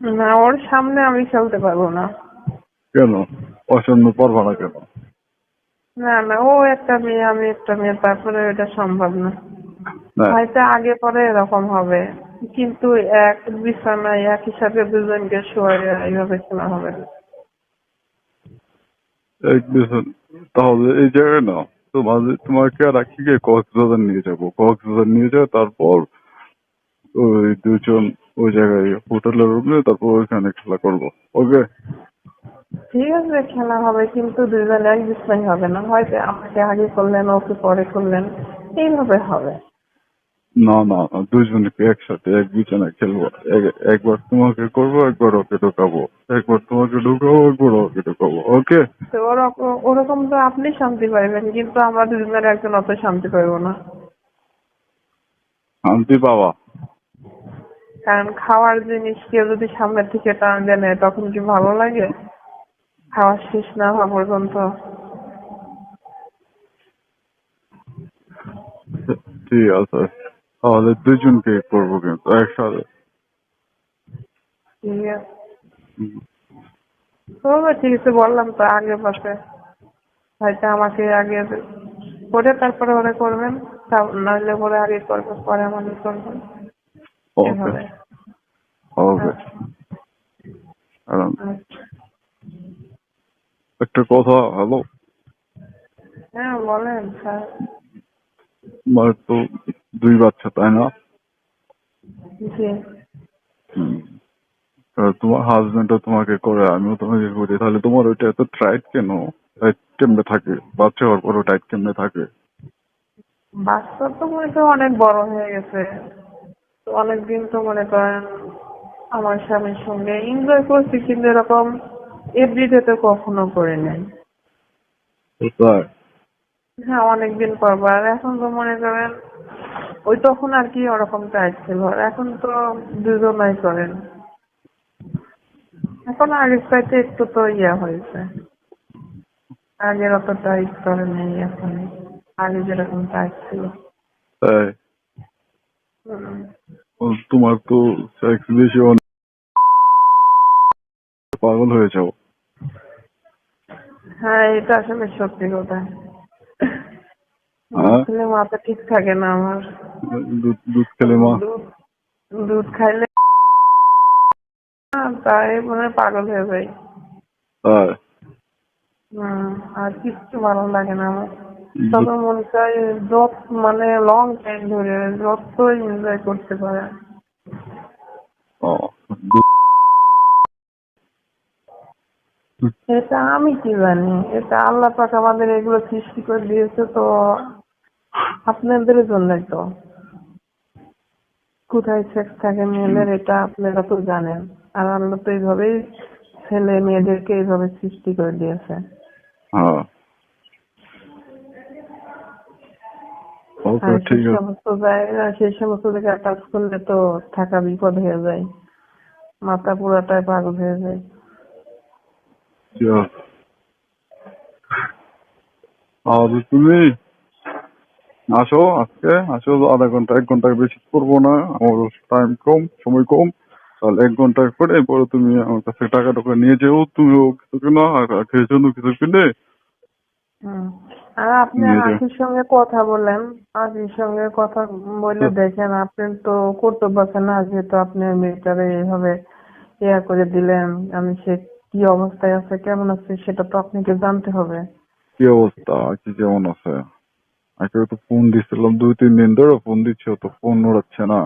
না, ওর সামনে আমি খেলতে পারবো না। কেন? পছন্দ পারবা না কেন? না না, ও একটা মেয়ে আমি একটা মেয়ে, তারপরে এটা সম্ভব না। না, হয়তো আগে পরে এরকম হবে, কিন্তু এক বিছানায় একই সাথে দুজনকে শোয়াইয়া এইভাবে খেলা হবে না। এক বছর তাহলে এই জায়গায় না, তোমাকে রাখি গিয়ে কক্সবাজার নিয়ে যাবো। কক্সবাজার নিয়ে যাও, তারপর ওই দুজন ওই জায়গায় হোটেলের রুমে, তারপর ওইখানে খেলা করবো। ওকে? ঠিক আছে, খেলা হবে, কিন্তু দুজন এক বিছানায় হবে না। হয়তো আমাকে আগে করলেন, ওকে পরে করলেন, এইভাবে হবে। না না না, দুজনকে একসাথে এক বিছানায় খেলবো। একবার তোমাকে করবো, একবার ওকে ঢোকাবো। একবার তোমাকে ঢোকাবো, একবার ওকে ঢোকাবো। ওকে? তো ওরকম ওরকম তো আপনি শান্তি পাইবেন, কিন্তু আমরা দুজনের একজন অত শান্তি পাইবো না। শান্তি পাওয়া? কারণ খাওয়ার জিনিস কেউ যদি সামনের থেকে টান দেয় নেয়, তখন কি ভালো লাগে? খাওয়া শেষ না হওয়া পর্যন্ত। ঠিক আছে, তাহলে দুজনকে করবো কিন্তু একসাথে। ঠিক আছে, তবে ঠিক আছে, বললাম তো আগে পাশে। হয়তো আমাকে আগে করে তারপরে ওরা করবেন, নাহলে পরে আগে করবেন, পরে আমাকে করবেন, ওকে, এভাবে। ওকে। আচ্ছা। কারণ আচ্ছা। একটা কথা, হ্যালো। হ্যাঁ, বলেন স্যার। তোমার তো দুই বাচ্চা, তাই না? জি। হুম। তোমার হাজবেন্ডও তোমাকে করে, আমিও তোমাকে করি, তাহলে তোমার ওইটা এত টাইট কেন? টাইট কেমনে থাকে? বাচ্চা হওয়ার পরও টাইট কেমনে থাকে? বাচ্চা তো মনে করেন অনেক বড় হয়ে গেছে, তো অনেকদিন তো মনে করেন আমার স্বামীর সঙ্গে এনজয় করছি, কিন্তু এরকম এভরিডে তো কখনো করে নাই। তাই? হ্যাঁ, অনেকদিন পর পর। আর এখন তো মনে করেন ওই তখন আর কি ওরকম টাইট ছিল, আর এখন তো দুজনাই করেন। এখন আগের চাইতে একটু তো ইয়া হয়েছে, আগের অত টাইট করে নেই এখন, আগে যেরকম টাইট ছিল। তাই? হুম। তোমার তো সেক্স বেশি, অনেক পাগল হয়ে যাও। হ্যাঁ, এটা আসলে সত্যি কথা। দুধ হ্যাঁ? খেলে মাথা ঠিক থাকে না আমার। দুধ দুধ খেলে মা? দুধ দুধ খাইলে না, তাই মনে হয় পাগল হয়ে যাই। তাই? আর কিচ্ছু ভালো লাগে না আমার। দুধ? তবে মনে চাই যত মানে লং টাইম ধরে যতই এনজয় করতে পারে। ও, দুধ। এটা আমি কি জানি, এটা আল্লাহ পাক আমাদের এগুলো সৃষ্টি করে দিয়েছে, তো আপনাদের জন্যই তো। কোথায় সেক্স থাকে মেয়েদের, এটা আপনারা তো জানেন। আর আল্লাহ তো এইভাবেই ছেলে মেয়েদেরকে এইভাবে সৃষ্টি করে দিয়েছে। হ্যাঁ, ওকে, আর ঠিক আছে। সেই সমস্ত জায়গায় টাচ করলে তো থাকা বিপদ হয়ে যায়, মাথা পুরাটাই পাগল হয়ে যায়। ঠিক আছে। আর তুমি আসো, আজকে আসো, আধা ঘন্টা 1 ঘন্টার বেশি করবো না। আমার টাইম কম, সময় কম। তাহলে 1 ঘন্টা করে পরে তুমি আমার কাছে টাকা টাকা নিয়ে যেও, তুমিও কিছু কিনো, আর খেয়ে জন্য কিছু কিনে হুম। আর আপনি নিয়ে যেও। আখির সঙ্গে কথা বলেন, আখির সঙ্গে কথা বলে দেখেন। আপনি তো কর্তব্য আছে না, যেহেতু আপনি মেয়েটারে এইভাবে ইয়া করে দিলেন, আমি সে কি অবস্থায় আছে কেমন আছে সেটা তো আপনাকে জানতে হবে। কি অবস্থা? কি কেমন আছে? আজকে তো ফোন দিচ্ছিলাম 2-3 দিন ধরে, ফোন দিচ্ছি, তো ফোন উড়াচ্ছে না।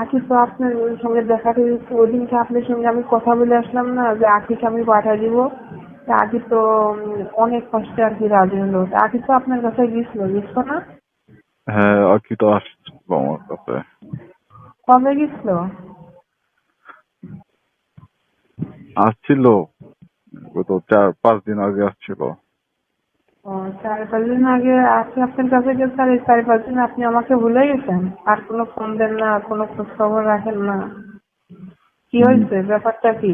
আখি তো আপনার ওই সঙ্গে দেখা করেছি, ওই দিনকে আপনার সঙ্গে আমি কথা বলে আসলাম না, যে আখিকে আমি পাঠিয়ে দিব। তা আখি তো অনেক কষ্টে আর কি রাজি হলো। তা আখি তো আপনার কাছে গেছিল না? হ্যাঁ, আকি তো আসছিল আমার কাছে। কবে গেছিল? আসছিল, গত 4-5 দিন আগে আসছিল। ও, 4-5 দিন আগে আজকে আপনার কাছে গেছে, আর এই 4-5 দিন আপনি আমাকে ভুলে গেছেন? আর কোনো ফোন দেন না, কোনো খোঁজ খবর রাখেন না? কি হুম, হয়েছে, ব্যাপারটা কি?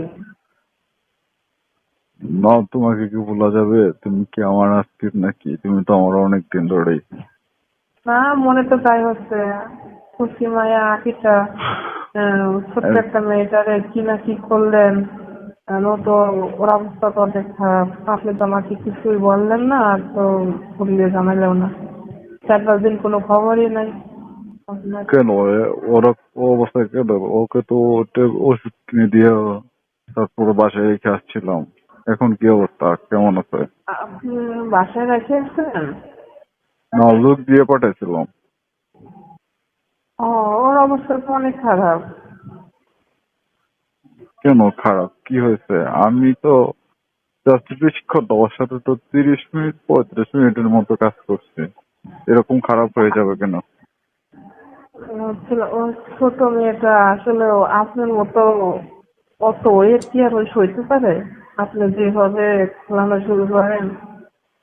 না, তোমাকে কি বলা যাবে? তুমি কি আমার আত্মীয় নাকি? তুমি তো আমার অনেক দিন ধরেই। না, মনে তো তাই হচ্ছে, খুশি মায়া আখিটা। ছোট্ট একটা মেয়েটারে কি না কি করলেন। ও তো ওর অবস্থা তো অনেক খারাপ। আপনি তো আমাকে কিছুই বললেন না, আর তো বললে জানালেও না। 4-5 দিন কোনো খবরই নাই আপনার। কেন ওরা ও অবস্থায় কেন? ওকে তো ওষুধ কিনে দিয়ে তারপরে বাসায় রেখে আসছিলাম। এখন কি অবস্থা, কেমন আছে? আপনি বাসায় রেখেছেন? না, লোক দিয়ে পাঠাইছিলাম। ও, ওর অবস্থা তো অনেক খারাপ। কেন খারাপ, কি হয়েছে? আমি তো জাস্ট বেশিক্ষণ না, ওর সাথে তো 30 মিনিট 35 মিনিটের মতো কাজ করছি। এরকম খারাপ হয়ে যাবে কেন? হচ্ছিল ও ছোট মেয়েটা আসলে আপনার মতো অত ওয়েট কি আর ওই সইতে পারে? আপনি যেভাবে খেলানো শুরু করেন,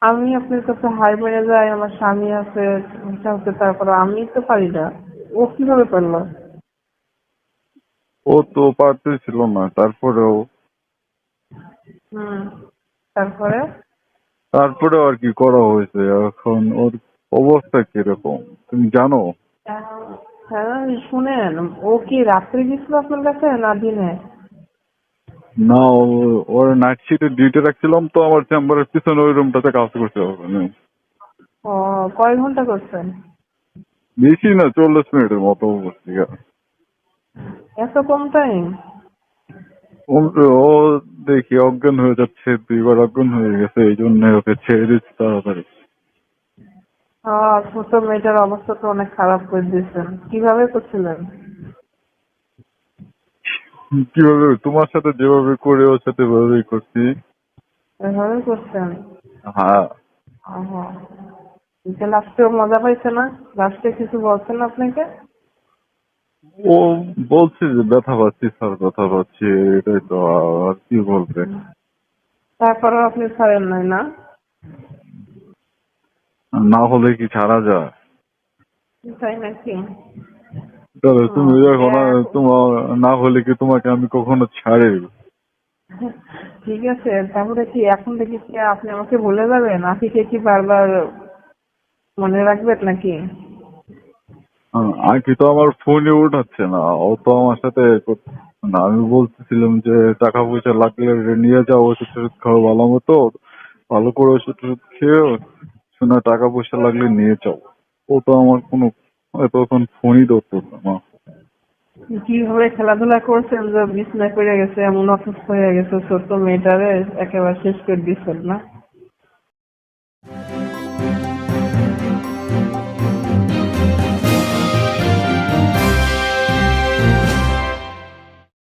আমি আপনার কাছে হাই মেরে যাই, আমার স্বামী আছে, সংসার আছে, তারপর আমি তো পারি না। ও কিভাবে পারলো? ও তো পারতেছিল না, তারপরেও হুম, তারপরে তারপরেও আর কি করা হয়েছে। এখন ওর অবস্থা কিরকম তুমি জানো? হ্যাঁ, শুনেন, ও কি রাত্রে গেছিল আপনার কাছে না দিনে? না, ওর নাইট শিফটে ডিউটি রাখছিলাম তো, আমার চেম্বারের পিছনে ওই রুমটাতে কাজ করতে হবে না। ও, কয় ঘন্টা করছেন? বেশি না, 40 মিনিটের মতো করছি। এত কম টাইম? ও ও দেখি অজ্ঞান হয়ে যাচ্ছে, 2বার অজ্ঞান হয়ে গেছে, এই জন্য ওকে ছেড়ে দিচ্ছি তাড়াতাড়ি। ছোট মেয়েটার অবস্থা তো অনেক খারাপ করে দিয়েছেন। কিভাবে করছিলেন? কিভাবে? তোমার সাথে যেভাবে করে ওর সাথে ওইভাবেই করছি। এভাবে করছেন? হ্যাঁ। লাস্টেও মজা পাইছে না? লাস্টে কিছু বলছেন না আপনাকে? ও বলছে যে ব্যথা পাচ্ছি স্যার, ব্যথা পাচ্ছি, এটাই তো, আর কি বলবে? তারপরেও আপনি ছাড়েন নাই না? না হলে কি ছাড়া যায়? তাই নাকি? তাহলে ও, তুমি দেখো না, এখন তোমার না হলে কি তোমাকে আমি কখনো ছাড়ি? ঠিক আছে, তাহলে কি এখন থেকে কি আপনি আমাকে ভুলে যাবেন? আখিকে কি বারবার মনে রাখবেন নাকি? আঁকি তো আমার ফোনে উঠাচ্ছে না, ও তো আমার সাথে করতেছে না। আমি বলতেছিলাম যে টাকা পয়সা লাগলে নিয়ে যাও, ওষুধ টষুধ খাও ভালো মতো, ভালো করে ওষুধ টষুধ খেয়েও শোনা, টাকা পয়সা লাগলে নিয়ে যাও। ও তো আমার কোনো তখন ফোনই ধরতেছে না। কিভাবে খেলাধুলা করছেন যে বিছনায় পড়ে গেছে, এমন অসুস্থ হয়ে গেছে, ছোট্ট মেয়েটারে একেবারে শেষ করে দিচ্ছেন না?